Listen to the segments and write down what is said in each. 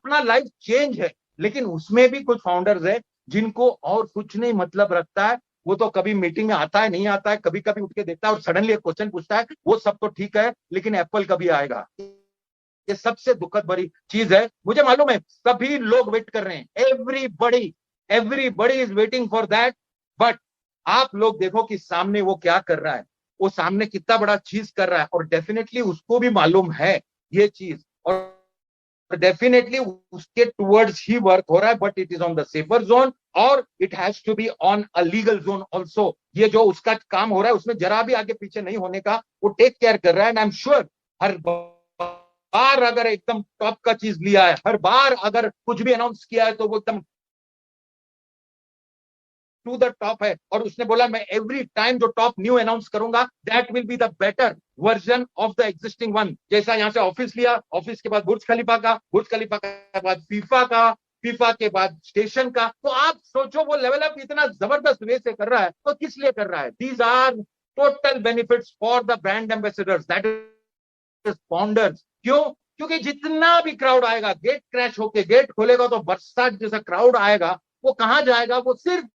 अपना life change है। लेकिन उसमें भी कुछ फाउंडर्स है जिनको और कुछ नहीं मतलब रखता है, वो तो कभी मीटिंग में आता है नहीं आता है, कभी कभी उठ के देखता है और सडनली एक क्वेश्चन पूछता है, वो सब तो ठीक है लेकिन एप्पल कभी आएगा। ये सबसे दुखद भरी चीज है। मुझे मालूम है सभी लोग वेट कर रहे हैं, everybody, everybody is waiting for that. But आप लोग देखो कि सामने वो क्या कर रहा है, वो सामने कितना बड़ा चीज कर रहा है, और डेफिनेटली उसको भी मालूम है ये चीज, और डेफिनेटली उसके टुवर्ड्स ही वर्क हो रहा है, but it is on the safer zone, और it has to be on a legal zone also. ये जो उसका काम हो रहा है उसमें जरा भी आगे पीछे नहीं होने का वो टेक केयर कर रहा है। एंड आई एम श्योर हर बार अगर एकदम टॉप का चीज लिया है, हर बार अगर कुछ भी अनाउंस किया है तो वो एकदम टू द टॉप है, और उसने बोला मैं एवरी टाइम जो टॉप न्यू अनाउंस करूंगा that will be the better version of the existing one. जैसा यहां से ऑफिस लिया, ऑफिस के बाद बुर्ज खलीफा का, बुर्ज खलीफा के बाद फीफा का, फीफा के बाद स्टेशन का, तो आप सोचो वो लेवल अप इतना जबरदस्त वे से कर रहा है, तो किस लिए कर रहा है? These are total benefits for the brand ambassadors, that is founders. क्यों? क्योंकि जितना भी क्राउड आएगा, गेट क्रैश होके गेट खोलेगा तो बरसात जैसा क्राउड आएगा, वो कहां जाएगा? वो सिर्फ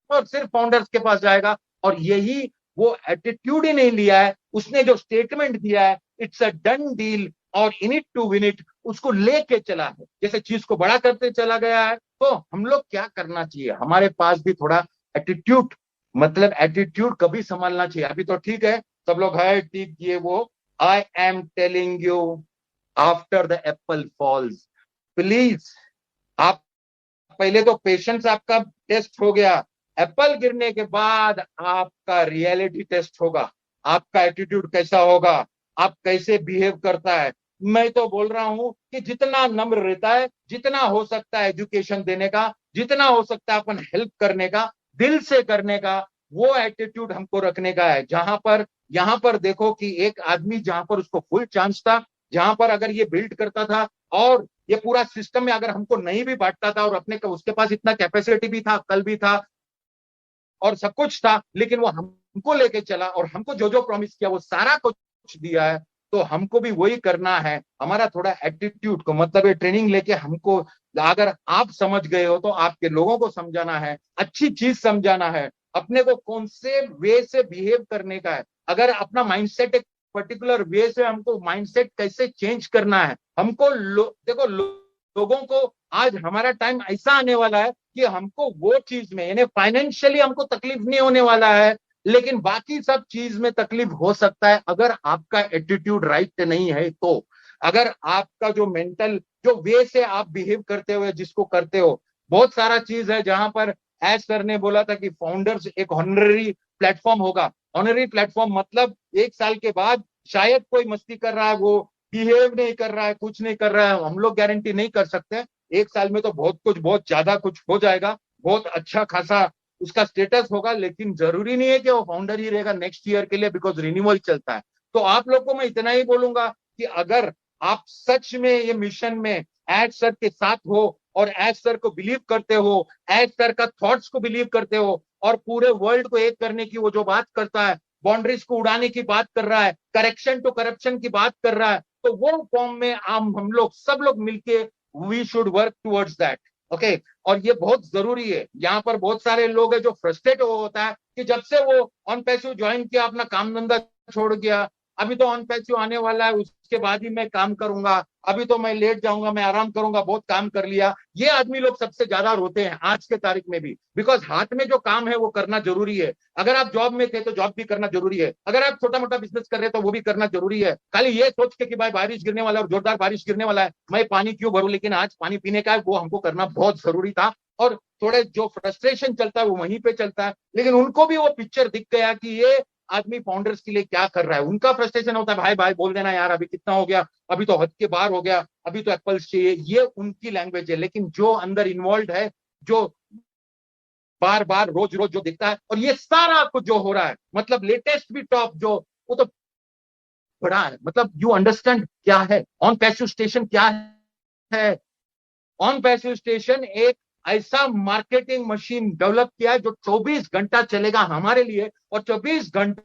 और सिर्फ फाउंडर्स के पास जाएगा। और यही वो एटीट्यूड ही नहीं लिया है, उसने जो स्टेटमेंट दिया है इट्स अ डन डील और in it to win it, उसको लेके चला है, जैसे चीज को बड़ा करते चला गया है। तो हम लोग क्या करना चाहिए? हमारे पास भी थोड़ा एटीट्यूड, मतलब एटीट्यूड कभी संभालना चाहिए। अभी तो ठीक है, सब लोग है ठीक, ये वो, I am telling you, after the apple falls, please आप पहले तो पेशेंस आपका टेस्ट हो गया, एप्पल गिरने के बाद आपका रियलिटी टेस्ट होगा, आपका एटीट्यूड कैसा होगा, आप कैसे बिहेव करता है। मैं तो बोल रहा हूं कि जितना नम्र रहता है, जितना हो सकता है एजुकेशन देने का, जितना हो सकता है अपन हेल्प करने का, दिल से करने का, वो एटीट्यूड हमको रखने का है। जहां पर यहां पर देखो कि एक आदमी जहां पर उसको फुल चांस था, जहां पर अगर ये बिल्ड करता था और ये पूरा सिस्टम में अगर हमको नहीं भी बांटता था, और अपने उसके पास इतना कैपेसिटी भी था, कल भी था और सब कुछ था, लेकिन वो हमको लेके चला और हमको जो जो प्रॉमिस किया वो सारा कुछ दिया है। तो हमको भी वही करना है। हमारा थोड़ा एटीट्यूड को, मतलब ये ट्रेनिंग लेके हमको, अगर आप समझ गए हो तो आपके लोगों को समझाना है, अच्छी चीज समझाना है, अपने को कौन से वे से बिहेव करने का है। अगर अपना माइंडसेट एक पर्टिकुलर वे से, हमको माइंडसेट कैसे चेंज करना है, हमको देखो लोगों को, आज हमारा टाइम ऐसा आने वाला है कि हमको वो चीज में, यानी फाइनेंशियली हमको तकलीफ नहीं होने वाला है, लेकिन बाकी सब चीज में तकलीफ हो सकता है अगर आपका एटीट्यूड राइट नहीं है। तो अगर आपका जो मेंटल, जो वे से आप बिहेव करते हो, जिसको करते हो, बहुत सारा चीज है जहां पर एज सर ने बोला था कि फाउंडर्स एक ऑनररी प्लेटफॉर्म होगा। ऑनररी प्लेटफॉर्म मतलब 1 साल के बाद शायद कोई मस्ती कर रहा है, वो बिहेव नहीं कर रहा है, कुछ नहीं कर रहा है, हम लोग गारंटी नहीं कर सकते। 1 साल में तो बहुत कुछ, बहुत ज्यादा कुछ हो जाएगा, बहुत अच्छा खासा उसका स्टेटस होगा, लेकिन जरूरी नहीं है कि वो फाउंडर ही रहेगा नेक्स्ट ईयर के लिए, बिकॉज रिन्यूअल चलता है। तो आप लोग को मैं इतना ही बोलूंगा कि अगर आप सच में ये मिशन में एज सर के साथ हो, और एज सर को बिलीव करते हो, एज सर का थॉट्स को बिलीव करते हो, और पूरे वर्ल्ड को एक करने की वो जो बात करता है, बाउंड्रीज को उड़ाने की बात कर रहा है, करेक्शन टू करप्शन की बात कर रहा है, तो वो फॉर्म में हम लोग सब लोग मिलके we should work towards that. Okay, और ये बहुत जरूरी है। यहाँ पर बहुत सारे लोग हैं जो फ्रस्ट्रेट हो होता है कि जब से वो ऑन पैसिव ज्वाइन किया, अपना काम धंधा छोड़ गया, अभी तो ऑन पैसिव आने वाला है, उसके बाद ही मैं काम करूंगा, अभी तो मैं लेट जाऊंगा, मैं आराम करूंगा, बहुत काम कर लिया। ये आदमी लोग सबसे ज्यादा रोते हैं आज के तारीख में भी, बिकॉज हाथ में जो काम है वो करना जरूरी है। अगर आप जॉब में थे तो जॉब भी करना जरूरी है, अगर आप छोटा मोटा बिजनेस कर रहे हैं तो वो भी करना जरूरी है। खाली ये सोच के कि भाई बारिश गिरने वाला है और जोरदार बारिश गिरने वाला है, मैं पानी क्यों भरूं, लेकिन आज पानी पीने का है, वो हमको करना बहुत जरूरी था। और थोड़े जो फ्रस्ट्रेशन चलता है वो वहीं पे चलता है, लेकिन उनको भी वो पिक्चर दिख गया कि ये आदमी फाउंडर्स के लिए क्या कर रहा है। उनका फ्रस्ट्रेशन होता है, भाई भाई बोल देना यार, अभी कितना हो गया, अभी तो हद के बाहर हो गया, अभी तो एप्पल्स चाहिए, ये उनकी लैंग्वेज है। लेकिन जो अंदर इन्वॉल्व है, जो बार बार रोज रोज जो दिखता है, और ये सारा कुछ जो हो रहा है, मतलब लेटेस्ट भी टॉप जो, वो तो बड़ा है। मतलब यू अंडरस्टैंड क्या है ऑन पैसिव स्टेशन, क्या है ऑन पैसिव स्टेशन? एक ऐसा मार्केटिंग मशीन डेवलप किया है जो 24 घंटा चलेगा हमारे लिए, और 24 घंटे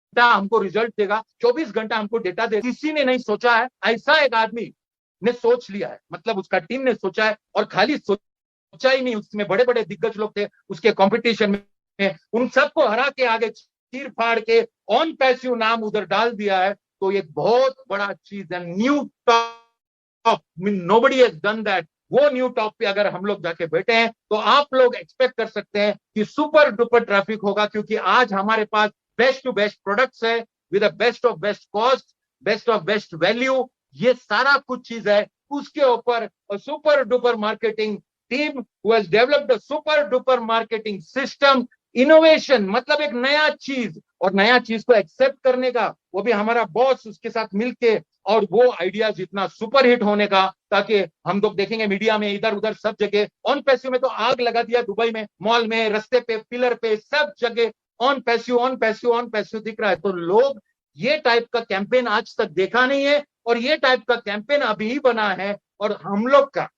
घंटा हमको रिजल्ट देगा, 24 घंटा हमको डेटा देगा। किसी ने नहीं सोचा है, ऐसा एक आदमी ने सोच लिया है, मतलब उसका टीम ने सोचा है, और खाली सोचा ही नहीं, उसमें बड़े बड़े दिग्गज लोग थे उसके कंपटीशन में, उन सबको हरा के आगे चीर फाड़ के ऑन पैसिव नाम उधर डाल दिया है। तो ये बहुत बड़ा चीज है, new top, nobody has done that. वो न्यू टॉप पे अगर हम लोग जाके बैठे हैं तो आप लोग एक्सपेक्ट कर सकते हैं कि सुपर डुपर ट्रैफिक होगा, क्योंकि आज हमारे पास बेस्ट टू बेस्ट प्रोडक्ट्स है with the best of best cost, best of best value, ये सारा कुछ चीज है। उसके ऊपर super duper marketing team who has developed a super duper marketing system, innovation, मतलब एक नया चीज, और नया चीज को एक्सेप्ट करने का, वो भी हमारा बॉस उसके साथ मिलके, और वो आइडिया जितना सुपर हिट होने का, ताकि हम लोग देखेंगे मीडिया में इधर उधर सब जगह ऑन पैसिव में तो आग लगा दिया, दुबई में, मॉल में, रस्ते पे, पिलर पे, सब जगह on passive on passive on passive दिख रहा है। तो लोग ये टाइप का कैंपेन आज तक देखा नहीं है, और ये टाइप का कैंपेन अभी ही बना है। और हम लोग का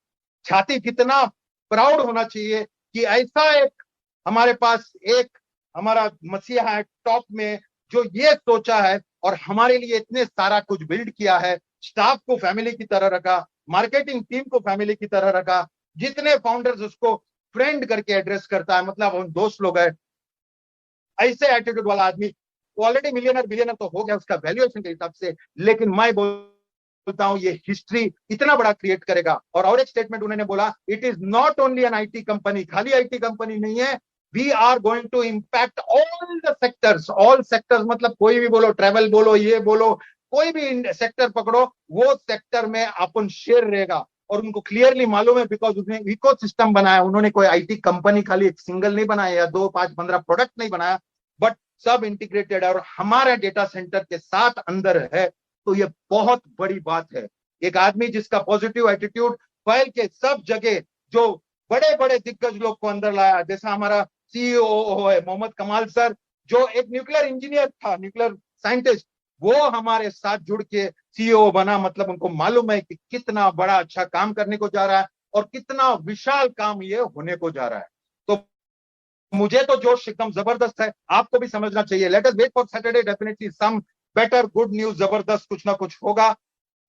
छाती कितना प्राउड होना चाहिए कि ऐसा एक हमारे पास एक हमारा मसीहा है टॉप में, जो ये सोचा है और हमारे लिए इतने सारा कुछ बिल्ड किया है, स्टाफ को फैमिली की तरह रखा, मार्केटिंग टीम को फैमिली की तरह रखा, जितने फाउंडर्स उसको फ्रेंड करके एड्रेस करता है, मतलब हम दोस्त लोग हैं। ऐसे एटीट्यूड वाला आदमी ऑलरेडी मिलियनर बिलियनर तो हो गया उसका वैल्यूएशन के हिसाब से, लेकिन मैं बोलता हूं ये हिस्ट्री इतना बड़ा क्रिएट करेगा। और एक स्टेटमेंट उन्होंने बोला, it is not only an IT company, खाली आईटी कंपनी नहीं है, we are going to impact all the sectors, all sectors मतलब कोई भी बोलो, ट्रेवल बोलो, ये बोलो, कोई भी सेक्टर पकड़ो, वो सेक्टर में अपन शेयर रहेगा। और उनको क्लियरली मालूम है, बिकॉज उसने इकोसिस्टम बनाया, उन्होंने कोई आईटी कंपनी खाली एक सिंगल नहीं बनाया या 2, 5, 15 प्रोडक्ट नहीं बनाया, बट सब इंटीग्रेटेड है और हमारे डेटा सेंटर के साथ अंदर है। तो ये बहुत बड़ी बात है। एक आदमी जिसका पॉजिटिव एटीट्यूड फैल के सब जगह, जो बड़े बड़े दिग्गज लोग को अंदर लाया, जैसा हमारा सीईओ है मोहम्मद कमाल सर, जो एक न्यूक्लियर इंजीनियर था, न्यूक्लियर साइंटिस्ट, वो हमारे साथ जुड़ के सीईओ बना। मतलब उनको मालूम है कि कितना बड़ा अच्छा काम करने को जा रहा है और कितना विशाल काम ये होने को जा रहा है। तो मुझे तो जोश एकदम जबरदस्त है, आपको भी समझना चाहिए। Let us wait for Saturday, definitely some better good news, जबरदस्त कुछ ना कुछ होगा,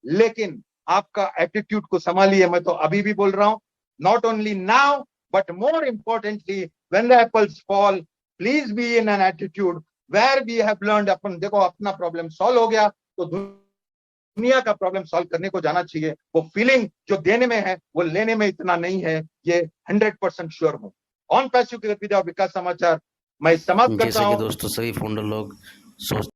लेकिन आपका एटीट्यूड को संभालिए। मैं तो अभी भी बोल रहा हूं, not only now but more importantly when the apples fall, please be in an attitude where we have learned. अपन देखो अपना प्रॉब्लम सॉल्व हो गया तो दुनिया का प्रॉब्लम सॉल्व करने को जाना चाहिए। वो फीलिंग जो देने में है वो लेने में इतना नहीं है, ये 100% श्योर हूं। ऑन पैसिव की गतिविधि और विकास समाचार मैं समाप्त करता हूं। जैसे कि दोस्तों सभी फाउंडर लोग सोच